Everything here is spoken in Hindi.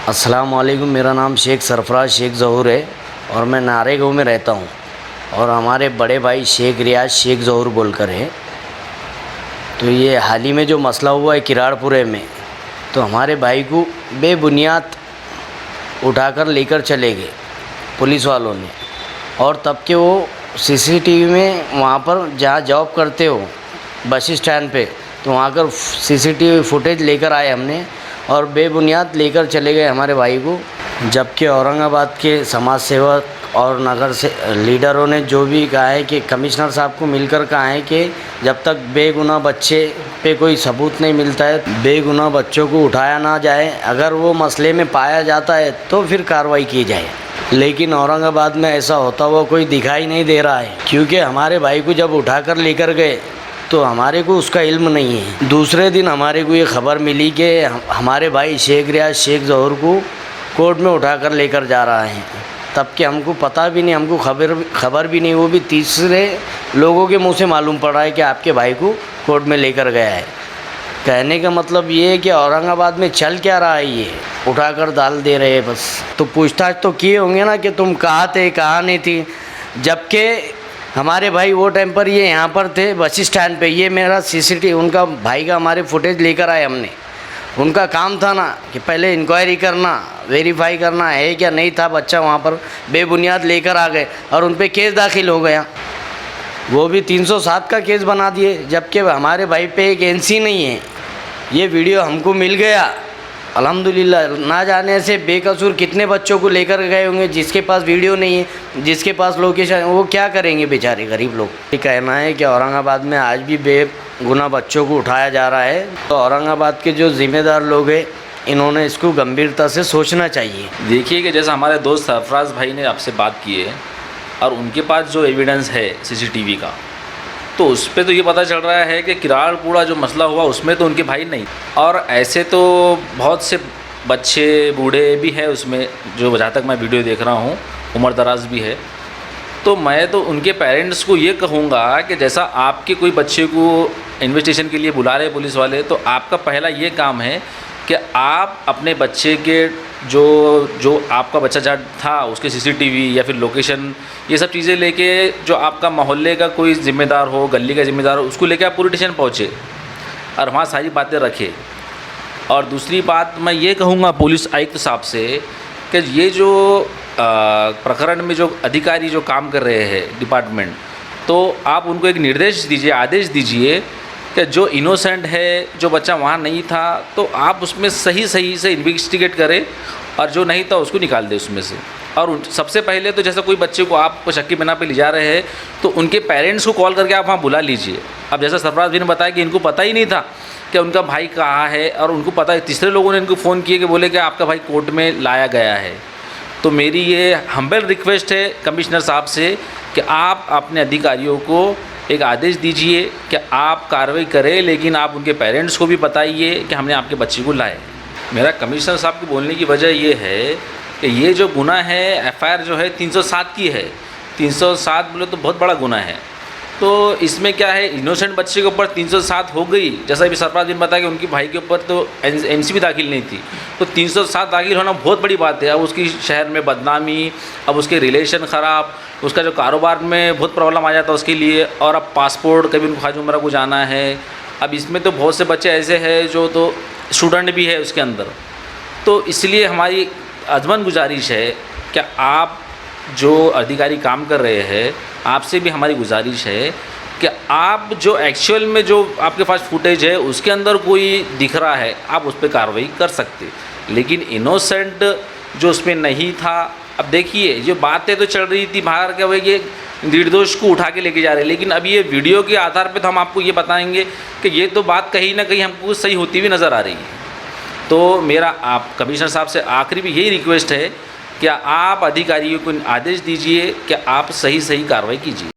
अस्सलाम वालेकुम। मेरा नाम शेख सरफराज शेख ज़हूर है और मैं नारेगांव में रहता हूँ और हमारे बड़े भाई शेख रियाज शेख ज़हूर बोलकर है। तो ये हाल ही में जो मसला हुआ है किराड़पुरे में, तो हमारे भाई को बेबुनियाद उठाकर लेकर चले गए पुलिस वालों ने। और तब के वो सीसीटीवी में वहाँ पर जहाँ जॉब करते हो बस स्टैंड पे, तो वहाँ कर सीसीटीवी फुटेज लेकर आए हमने और बेबुनियाद लेकर चले गए हमारे भाई को। जबकि औरंगाबाद के समाज सेवक और नगर से लीडरों ने जो भी कहा है कि कमिश्नर साहब को मिलकर कहा है कि जब तक बेगुनाह बच्चे पे कोई सबूत नहीं मिलता है, बेगुनाह बच्चों को उठाया ना जाए। अगर वो मसले में पाया जाता है तो फिर कार्रवाई की जाए। लेकिन औरंगाबाद में ऐसा होता हुआ कोई दिखाई नहीं दे रहा है, क्योंकि हमारे भाई को जब उठाकर लेकर गए तो हमारे को उसका इल्म नहीं है। दूसरे दिन हमारे को ये खबर मिली कि हमारे भाई शेख रियाज शेख ज़हूर को कोर्ट में उठाकर लेकर जा रहा है। तब कि हमको पता भी नहीं, हमको खबर भी नहीं, वो भी तीसरे लोगों के मुंह से मालूम पड़ रहा है कि आपके भाई को कोर्ट में लेकर गया है। कहने का मतलब ये है कि औरंगाबाद में चल क्या रहा है, ये उठाकर डाल दे रहे हैं बस। तो पूछताछ तो किए होंगे ना कि तुम कहाँ थे कहाँ नहीं थी, जबकि हमारे भाई वो टाइम पर ये यहाँ पर थे बस स्टैंड पे। ये मेरा सीसीटीवी उनका भाई का हमारे फुटेज लेकर आए हमने। उनका काम था ना कि पहले इंक्वायरी करना, वेरीफाई करना है क्या नहीं था बच्चा वहाँ पर। बेबुनियाद लेकर आ गए और उन पे केस दाखिल हो गया, वो भी 307 का केस बना दिए, जबकि हमारे भाई पे एक एनसी नहीं है। ये वीडियो हमको मिल गया अल्हम्दुलिल्लाह। ना जाने से बेकसूर कितने बच्चों को लेकर गए होंगे जिसके पास वीडियो नहीं है, जिसके पास लोकेशन, वो क्या करेंगे बेचारे गरीब लोग। ये कहना है कि औरंगाबाद में आज भी बेगुनाह बच्चों को उठाया जा रहा है। तो औरंगाबाद के जो ज़िम्मेदार लोग हैं इन्होंने इसको गंभीरता से सोचना चाहिए। देखिए कि जैसा हमारे दोस्त सरफराज भाई ने आपसे बात की है और उनके पास जो एविडेंस है सीसीटीवी का, तो उस पर तो ये पता चल रहा है कि किराड़पुरा जो मसला हुआ उसमें तो उनके भाई नहीं। और ऐसे तो बहुत से बच्चे बूढ़े भी हैं उसमें, जो जहाँ तक मैं वीडियो देख रहा हूँ उम्र दराज भी है। तो मैं तो उनके पेरेंट्स को ये कहूँगा कि जैसा आपके कोई बच्चे को इन्वेस्टिगेशन के लिए बुला रहे पुलिस वाले, तो आपका पहला ये काम है कि आप अपने बच्चे के जो आपका बच्चा जहाँ था उसके सीसीटीवी या फिर लोकेशन, ये सब चीज़ें लेके जो आपका मोहल्ले का कोई ज़िम्मेदार हो, गली का ज़िम्मेदार हो, उसको लेके आप पुलिस स्टेशन पहुँचे और वहाँ सारी बातें रखें। और दूसरी बात मैं ये कहूँगा पुलिस आयुक्त साहब से कि ये जो प्रकरण में जो अधिकारी जो काम कर रहे हैं डिपार्टमेंट, तो आप उनको एक निर्देश दीजिए, आदेश दीजिए कि जो इनोसेंट है, जो बच्चा वहाँ नहीं था, तो आप उसमें सही से इन्वेस्टिगेट करें और जो नहीं था उसको निकाल दें उसमें से। और सबसे पहले तो जैसा कोई बच्चे को आप शक की बिना पे ले जा रहे हैं तो उनके पेरेंट्स को कॉल करके आप वहाँ बुला लीजिए। अब जैसा सरफराज भी ने बताया कि इनको पता ही नहीं था कि उनका भाई कहाँ है, और उनको पता है, तीसरे लोगों ने इनको फ़ोन किए कि बोले कि आपका भाई कोर्ट में लाया गया है। तो मेरी ये हम्बल रिक्वेस्ट है कमिश्नर साहब से कि आप अपने अधिकारियों को एक आदेश दीजिए कि आप कार्रवाई करें, लेकिन आप उनके पेरेंट्स को भी बताइए कि हमने आपके बच्चे को लाए। मेरा कमिश्नर साहब को बोलने की वजह ये है कि ये जो गुनाह है, एफआईआर जो है 307 की है। 307 बोले तो बहुत बड़ा गुनाह है। तो इसमें क्या है, इनोसेंट बच्चे के ऊपर 307 हो गई, जैसा भी सरफराज ने बताया कि उनके भाई के ऊपर तो एनसी भी दाखिल नहीं थी, तो 307 दाखिल होना बहुत बड़ी बात है। अब उसकी शहर में बदनामी, अब उसके रिलेशन ख़राब, उसका जो कारोबार में बहुत प्रॉब्लम आ जाता है उसके लिए। और अब पासपोर्ट, कभी उनको खाज उम्रा को जाना है। अब इसमें तो बहुत से बच्चे ऐसे हैं जो तो स्टूडेंट भी है उसके अंदर। तो इसलिए हमारी अज़मन गुजारिश है कि आप जो अधिकारी काम कर रहे हैं, आपसे भी हमारी गुजारिश है कि आप जो एक्चुअल में जो आपके पास फुटेज है उसके अंदर कोई दिख रहा है, आप उस पर कार्रवाई कर सकते। लेकिन इनोसेंट जो उसमें नहीं था, अब देखिए जो बातें तो चल रही थी बाहर के, भाई ये निर्दोष को उठा के लेके जा रहे हैं, लेकिन अब ये वीडियो के आधार पे तो हम आपको ये बताएंगे कि ये तो बात कहीं ना कहीं हमको सही होती हुई नज़र आ रही है। तो मेरा आप कमिश्नर साहब से आखिरी भी यही रिक्वेस्ट है कि आप अधिकारियों को आदेश दीजिए कि आप सही कार्रवाई कीजिए।